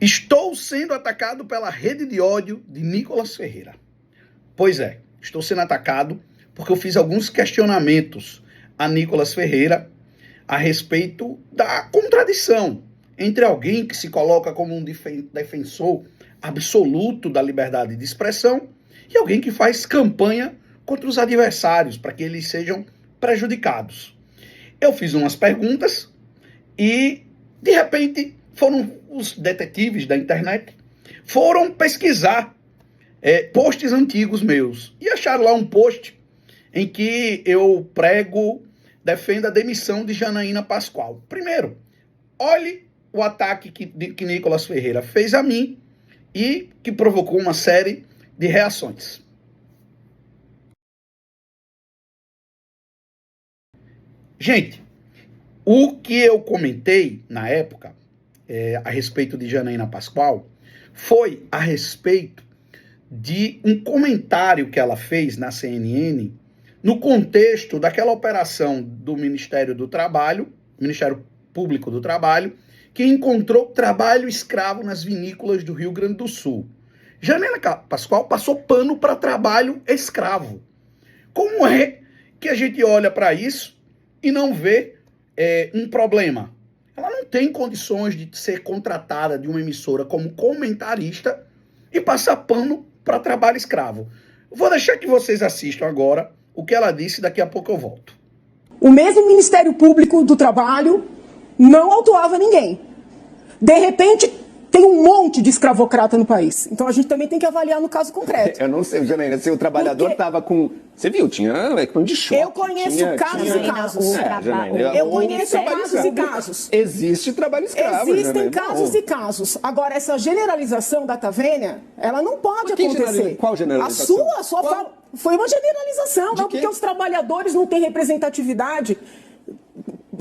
Estou sendo atacado pela rede de ódio de Nicolas Ferreira. Pois é, estou sendo atacado porque eu fiz alguns questionamentos a Nicolas Ferreira a respeito da contradição entre alguém que se coloca como um defensor absoluto da liberdade de expressão e alguém que faz campanha contra os adversários para que eles sejam prejudicados. Eu fiz umas perguntas e, de repente, foram os detetives da internet, foram pesquisar posts antigos meus e acharam lá um post em que eu defendo a demissão de Janaína Pascoal. Primeiro, olhe o ataque que Nicolas Ferreira fez a mim e que provocou uma série de reações. Gente, o que eu comentei na época a respeito de Janaína Pascoal foi a respeito de um comentário que ela fez na CNN no contexto daquela operação do Ministério do Trabalho, Ministério Público do Trabalho, que encontrou trabalho escravo nas vinícolas do Rio Grande do Sul. Janaína Pascoal passou pano para trabalho escravo. Como é que a gente olha para isso e não vê um problema? Ela não tem condições de ser contratada de uma emissora como comentarista e passar pano para trabalho escravo. Vou deixar que vocês assistam agora o que ela disse, daqui a pouco eu volto. O mesmo Ministério Público do Trabalho não autuava ninguém. De repente, tem um monte de escravocrata no país. Então a gente também tem que avaliar no caso concreto. Eu não sei, Janaína, se o trabalhador estava com... Você viu, tinha equipamento de choque. Eu conheço casos e casos. Eu conheço casos e casos. Existe trabalho escravo. Existem casos e casos. Agora, essa generalização da Tavênia, ela não pode acontecer. Qual generalização? A sua fala foi uma generalização, não porque os trabalhadores não têm representatividade.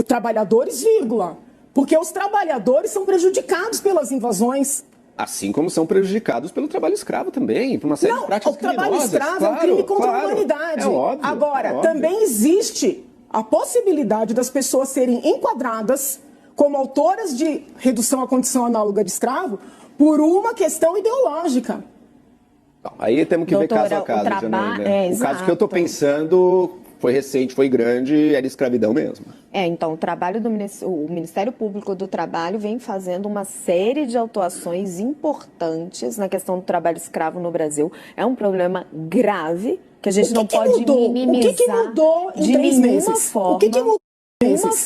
Trabalhadores, vírgula. Porque os trabalhadores são prejudicados pelas invasões. Assim como são prejudicados pelo trabalho escravo também, por uma série de práticas criminosas. O trabalho escravo é um crime contra a humanidade. É óbvio, agora, também existe a possibilidade das pessoas serem enquadradas como autoras de redução à condição análoga de escravo por uma questão ideológica. Aí temos que ver caso a caso, Janaína. O caso que eu estou pensando... Foi recente, foi grande, era escravidão mesmo. Então, o Ministério Público do Trabalho vem fazendo uma série de autuações importantes na questão do trabalho escravo no Brasil. É um problema grave que a gente não pode minimizar. O que mudou em 3 meses? O que mudou?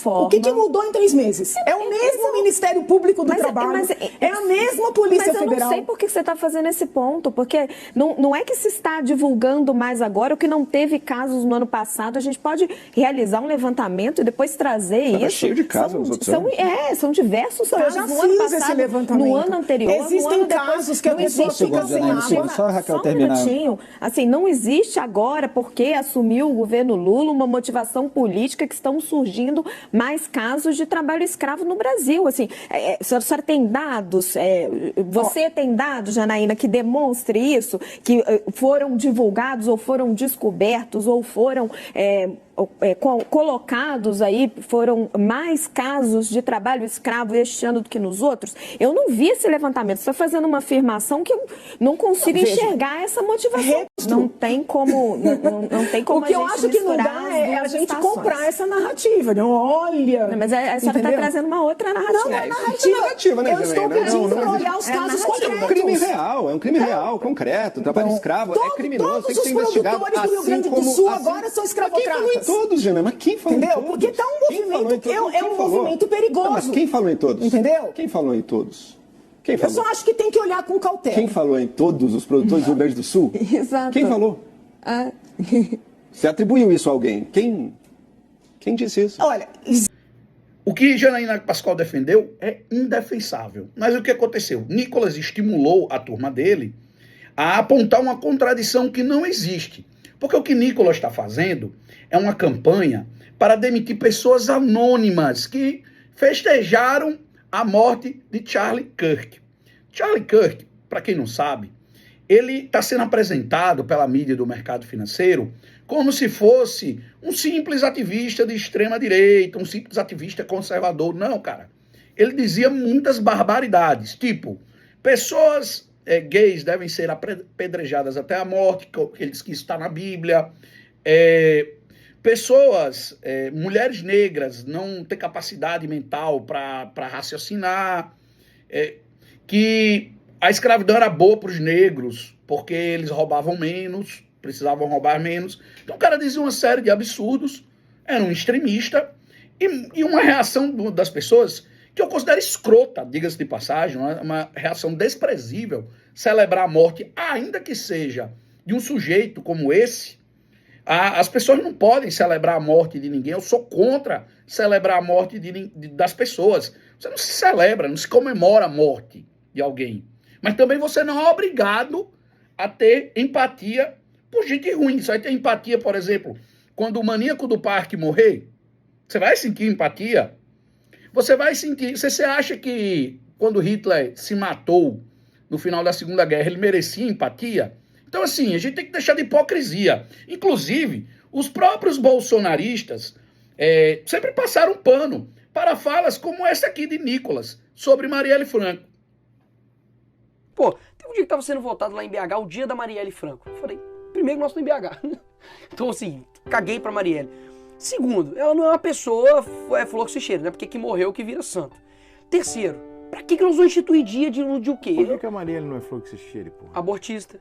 O que mudou em 3 meses? É o mesmo Ministério Público do Trabalho, é a mesma Polícia Federal. Mas eu não sei por que você está fazendo esse ponto, porque não é que se está divulgando mais agora, o que não teve casos no ano passado, a gente pode realizar um levantamento e depois trazer isso. Cheio de casos nos outros anos. São diversos casos. Eu já fiz esse levantamento. No ano anterior, existem casos que a pessoa fica sem água. Só a Raquel terminar. Assim, não existe agora, porque assumiu o governo Lula, uma motivação política que estão surgindo mais casos de trabalho escravo no Brasil. Assim, a senhora tem dados, você tem dados, Janaína, que demonstre isso, que foram divulgados ou foram descobertos ou foram colocados aí, foram mais casos de trabalho escravo este ano do que nos outros? Eu não vi esse levantamento. Você está fazendo uma afirmação que eu não consigo enxergar essa motivação. Não tem como o que eu acho que não dá é a gente comprar essa narrativa. Não, olha... Mas a senhora está trazendo uma outra narrativa. Não é narrativa, né, eu estou pedindo para olhar os casos concretos. É um crime real, concreto. Trabalho escravo é criminoso, tem que ser investigado. Todos os produtores do Rio Grande do Sul agora são escravocratas. Todos, Janaína, mas quem falou em todos? Porque está um movimento, movimento perigoso. Não, mas quem falou em todos? Entendeu? Quem falou em todos? Eu só acho que tem que olhar com cautela. Quem falou em todos os produtores do Rio Grande do Sul? Exato. Quem falou? Você atribuiu isso a alguém? Quem disse isso? Olha... O que Janaína Pascoal defendeu é indefensável. Mas o que aconteceu? Nicolas estimulou a turma dele a apontar uma contradição que não existe. Porque o que Nicolas está fazendo é uma campanha para demitir pessoas anônimas que festejaram a morte de Charlie Kirk. Charlie Kirk, para quem não sabe, ele está sendo apresentado pela mídia do mercado financeiro como se fosse um simples ativista de extrema-direita, um simples ativista conservador. Não, cara. Ele dizia muitas barbaridades, tipo, Pessoas gays devem ser apedrejadas até a morte, que ele diz que isso está na Bíblia. Pessoas, mulheres negras, não têm capacidade mental para raciocinar. Que a escravidão era boa para os negros, porque eles roubavam menos, precisavam roubar menos. Então o cara dizia uma série de absurdos, era um extremista, e uma reação das pessoas que eu considero escrota, diga-se de passagem, uma reação desprezível, celebrar a morte, ainda que seja de um sujeito como esse. As pessoas não podem celebrar a morte de ninguém, eu sou contra celebrar a morte das pessoas. Você não se celebra, não se comemora a morte de alguém. Mas também você não é obrigado a ter empatia por gente ruim. Você vai ter empatia, por exemplo, quando o maníaco do parque morrer, você vai sentir empatia? Você vai sentir... Você acha que quando Hitler se matou no final da Segunda Guerra, ele merecia empatia? Então, assim, a gente tem que deixar de hipocrisia. Inclusive, os próprios bolsonaristas sempre passaram pano para falas como essa aqui de Nicolas, sobre Marielle Franco. Pô, tem um dia que tava sendo votado lá em BH, o dia da Marielle Franco. Eu falei, primeiro, nós estamos em BH. Então, assim, caguei pra Marielle. Segundo, ela não é uma pessoa flor que se cheira, né? Porque que morreu que vira santo. Terceiro, pra que nós vamos instituir dia de o quê? Por que a Marielle não é flor que se cheire, pô? Abortista.